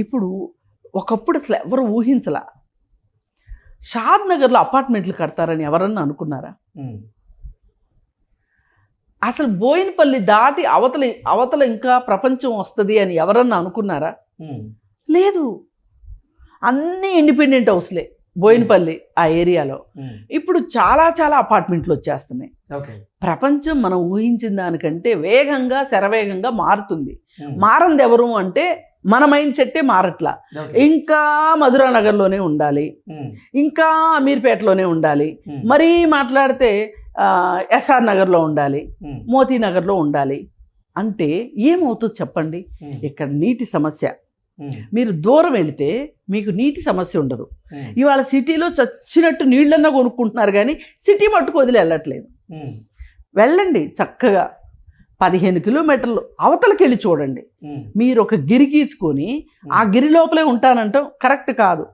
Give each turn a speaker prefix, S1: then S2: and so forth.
S1: ఇప్పుడు ఒకప్పుడు అసలు ఎవరు ఊహించలా. షాద్ నగర్లో అపార్ట్మెంట్లు కడతారని ఎవరన్నా అనుకున్నారా? అసలు బోయినపల్లి దాటి అవతల ఇంకా ప్రపంచం వస్తుంది అని ఎవరన్నా అనుకున్నారా? లేదు. అన్నీ ఇండిపెండెంట్ హౌస్లే బోయినపల్లి ఆ ఏరియాలో. ఇప్పుడు చాలా చాలా అపార్ట్మెంట్లు వచ్చేస్తున్నాయి. ప్రపంచం మనం ఊహించిన దానికంటే వేగంగా శరవేగంగా మారుతుంది. మారంది ఎవరు అంటే మన మైండ్ సెట్టే మారట్లా. ఇంకా మధురానగర్లోనే ఉండాలి, ఇంకా అమీర్పేటలోనే ఉండాలి, మరీ మాట్లాడితే ఎస్ఆర్ నగర్లో ఉండాలి, మోతీనగర్లో ఉండాలి అంటే ఏమవుతుంది చెప్పండి? ఇక్కడ నీటి సమస్య. మీరు దూరం వెళితే మీకు నీటి సమస్య ఉండదు. ఇవాళ సిటీలో చచ్చినట్టు నీళ్ళన్నా కొనుక్కుంటున్నారు కానీ సిటీ మట్టుకు వదిలి వెళ్ళట్లేదు. వెళ్ళండి చక్కగా 15 కిలోమీటర్లు అవతలకి వెళ్ళి చూడండి. మీరు ఒక గిరి గీసుకొని ఆ గిరి లోపలే ఉంటానంటాం కరెక్ట్ కాదు.